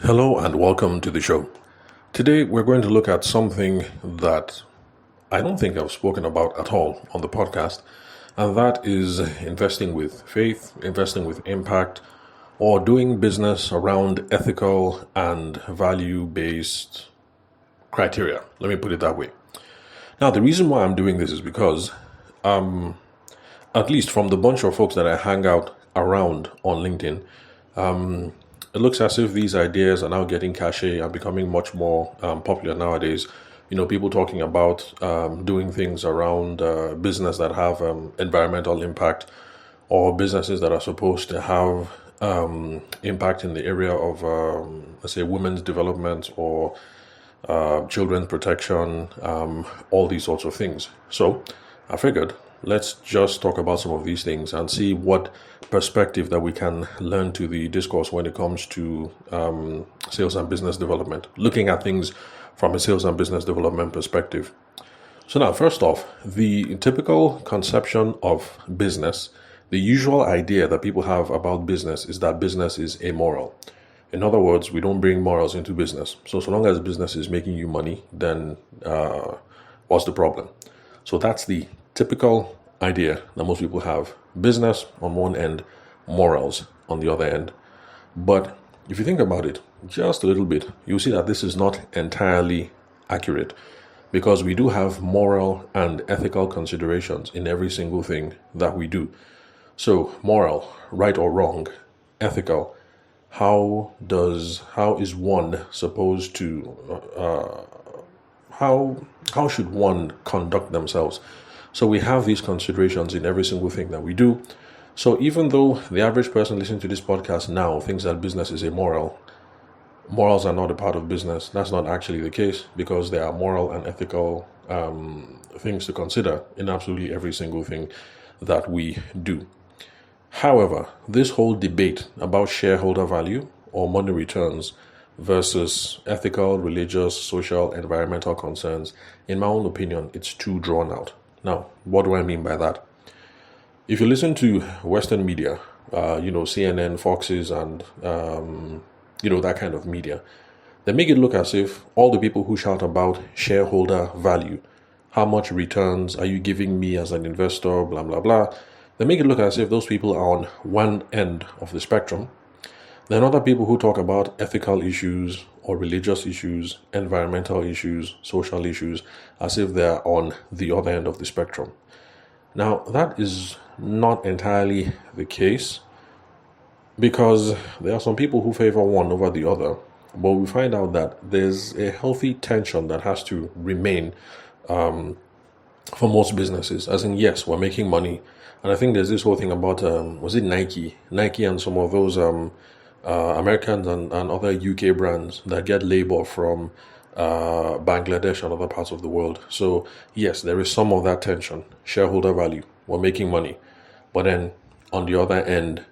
Hello and welcome to the show. Today we're going to look at something that I don't think I've spoken about at all on the podcast, and that is investing with faith, investing with impact, or doing business around ethical and value based criteria. Let me put it that way. Now, the reason why I'm doing this is because, at least from the bunch of folks that I hang out around on LinkedIn, it looks as if these ideas are now getting cachet and becoming much more popular nowadays. People talking about doing things around business that have environmental impact, or businesses that are supposed to have impact in the area of, let's say, women's development or children's protection, all these sorts of things. So I figured let's just talk about some of these things and see what perspective that we can learn to the discourse when it comes to sales and business development, looking at things from a sales and business development perspective. So now, first off, the typical conception of business, the usual idea that people have about business is that business is amoral. In other words, we don't bring morals into business. So long as business is making you money, then what's the problem? So that's the typical idea that most people have. Business on one end, morals on the other end. But if you think about it just a little bit, you'll see that this is not entirely accurate, because we do have moral and ethical considerations in every single thing that we do. So moral, right or wrong, ethical, how is one supposed to how should one conduct themselves? So we have these considerations in every single thing that we do. So even though the average person listening to this podcast now thinks that business is immoral, morals are not a part of business. That's not actually the case, because there are moral and ethical things to consider in absolutely every single thing that we do. However, this whole debate about shareholder value or money returns versus ethical, religious, social, environmental concerns, in my own opinion, it's too drawn out. Now, what do I mean by that? If you listen to Western media, CNN, Foxes, and, that kind of media, they make it look as if all the people who shout about shareholder value, how much returns are you giving me as an investor, blah, blah, blah, they make it look as if those people are on one end of the spectrum. Then other people who talk about ethical issues or religious issues, environmental issues, social issues, as if they're on the other end of the spectrum. Now, that is not entirely the case, because there are some people who favor one over the other, but we find out that there's a healthy tension that has to remain for most businesses. As in, yes, we're making money. And I think there's this whole thing about, was it Nike and some of those Americans and other UK brands that get labor from Bangladesh and other parts of the world. So yes, there is some of that tension. Shareholder value, we're making money. But then on the other end,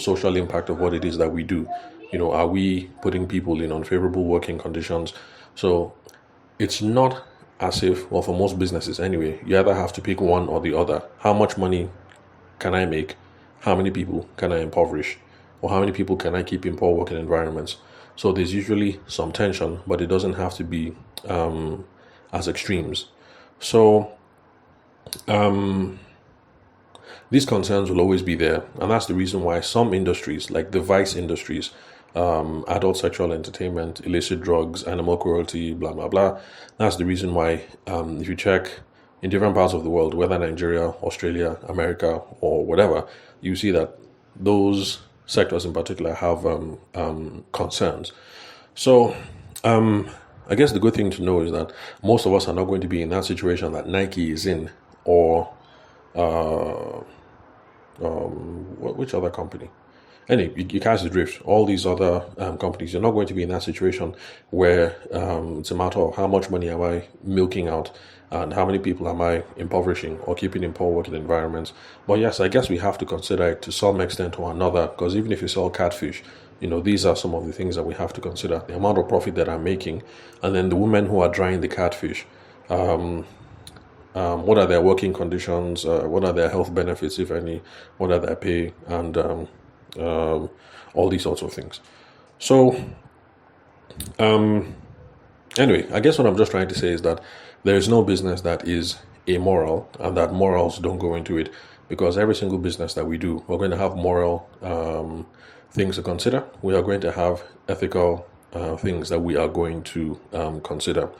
social impact of what it is that we do. Are we putting people in unfavorable working conditions? So it's not as if, well, for most businesses anyway, you either have to pick one or the other. How much money can I make? How many people can I impoverish? Or how many people can I keep in poor working environments? So there's usually some tension, but it doesn't have to be as extremes. So these concerns will always be there. And that's the reason why some industries, like the vice industries, adult sexual entertainment, illicit drugs, animal cruelty, blah, blah, blah. That's the reason why, if you check in different parts of the world, whether Nigeria, Australia, America, or whatever, you see that those sectors in particular have concerns. So I guess the good thing to know is that most of us are not going to be in that situation that Nike is in, or which other company? Anyway, you catch the drift. All these other companies, you're not going to be in that situation where it's a matter of how much money am I milking out and how many people am I impoverishing or keeping in poor working environments. But yes, I guess we have to consider it to some extent or another, because even if you sell catfish, these are some of the things that we have to consider. The amount of profit that I'm making, and then the women who are drying the catfish. What are their working conditions? What are their health benefits, if any? What are their pay? And all these sorts of things. So Anyway, I guess what I'm just trying to say is that there is no business that is amoral and that morals don't go into it, because every single business that we do, we're going to have moral things to consider. We are going to have ethical things that we are going to consider.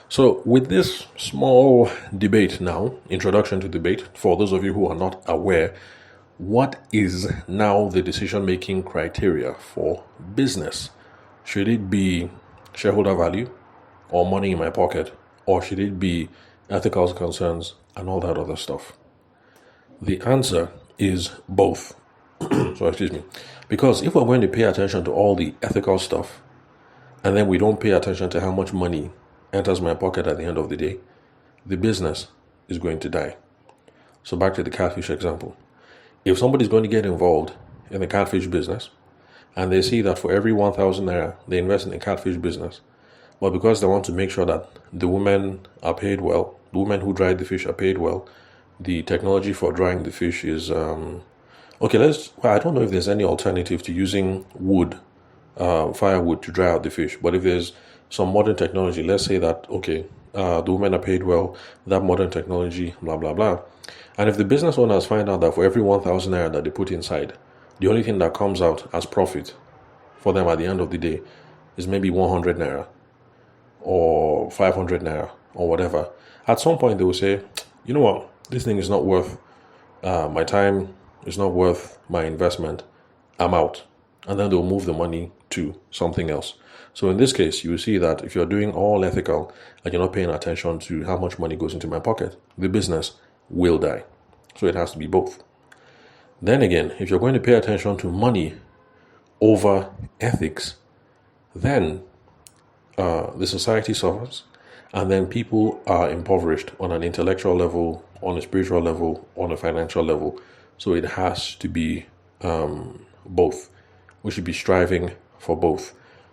So, with this small debate now, introduction to debate, for those of you who are not aware, what is now the decision-making criteria for business? Should it be shareholder value or money in my pocket, or should it be ethical concerns and all that other stuff? The answer is both. So, excuse me. Because if we're going to pay attention to all the ethical stuff, and then we don't pay attention to how much money enters my pocket at the end of the day, the business is going to die. So back to the catfish example. If somebody's going to get involved in the catfish business, and they see that for every 1,000 naira they invest in the catfish business, but because they want to make sure that the women are paid well, the women who dry the fish are paid well, the technology for drying the fish is I don't know if there's any alternative to using wood, firewood to dry out the fish, but if there's some modern technology, let's say that the women are paid well, that modern technology, blah blah blah. And if the business owners find out that for every 1,000 naira that they put inside, the only thing that comes out as profit for them at the end of the day is maybe 100 naira or 500 naira or whatever, at some point they will say, you know what, this thing is not worth my time, it's not worth my investment, I'm out. And then they'll move the money to something else. So in this case, you will see that if you're doing all ethical and you're not paying attention to how much money goes into my pocket, the business will die. So it has to be both. Then again, if you're going to pay attention to money over ethics, then the society suffers, and then people are impoverished on an intellectual level, on a spiritual level, on a financial level. So it has to be both. We should be striving for both.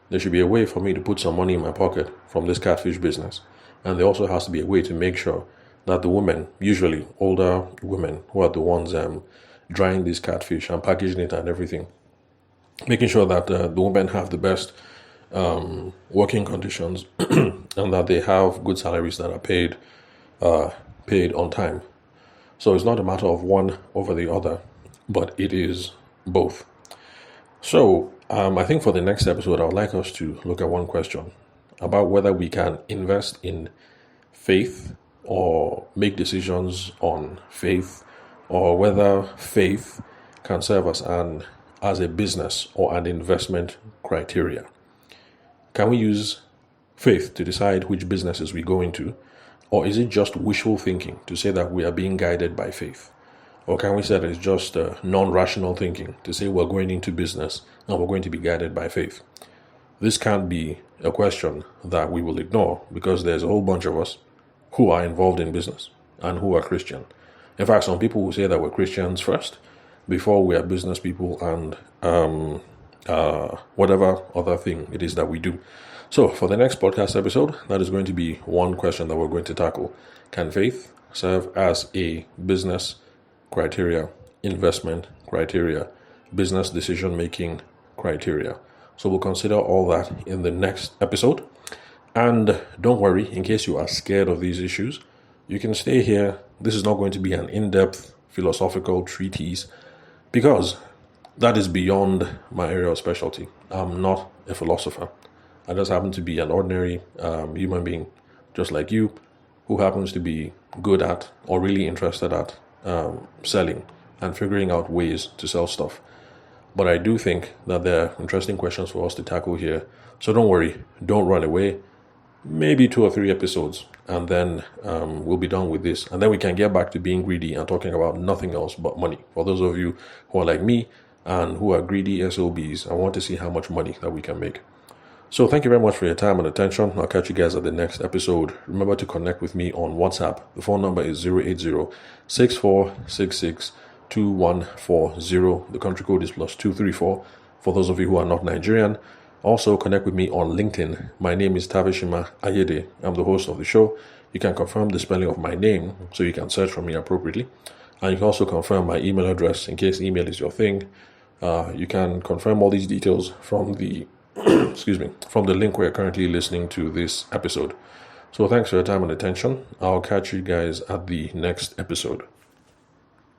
There should be a way for me to put some money in my pocket from this catfish business. And there also has to be a way to make sure that the women, usually older women, who are the ones drying this catfish and packaging it and everything, making sure that the women have the best working conditions and that they have good salaries that are paid on time. So it's not a matter of one over the other, but it is both. So I think for the next episode, I would like us to look at one question about whether we can invest in faith or make decisions on faith, or whether faith can serve as a business or an investment criteria. Can we use faith to decide which businesses we go into, or is it just wishful thinking to say that we are being guided by faith? Or can we say that it's just non-rational thinking to say we're going into business and we're going to be guided by faith? This can't be a question that we will ignore, because there's a whole bunch of us who are involved in business and who are Christian. In fact, some people will say that we're Christians first before we are business people and whatever other thing it is that we do. So for the next podcast episode, that is going to be one question that we're going to tackle. Can faith serve as a business criteria, investment criteria, business decision-making criteria? So we'll consider all that in the next episode. And don't worry, in case you are scared of these issues, you can stay here. This is not going to be an in-depth philosophical treatise, because that is beyond my area of specialty. I'm not a philosopher. I just happen to be an ordinary human being, just like you, who happens to be good at or really interested at selling and figuring out ways to sell stuff. But I do think that there are interesting questions for us to tackle here. So don't worry, don't run away. Maybe 2 or 3 episodes, and then we'll be done with this. And then we can get back to being greedy and talking about nothing else but money. For those of you who are like me and who are greedy SOBs, I want to see how much money that we can make. So thank you very much for your time and attention. I'll catch you guys at the next episode. Remember to connect with me on WhatsApp. The phone number is 080-6466-2140. The country code is +234 for those of you who are not Nigerian. Also connect with me on LinkedIn. My name is Tavishima Ayede. I'm the host of the show. You can confirm the spelling of my name so you can search for me appropriately. And you can also confirm my email address in case email is your thing. You can confirm all these details from the excuse me, from the link where you're currently listening to this episode. So thanks for your time and attention. I'll catch you guys at the next episode.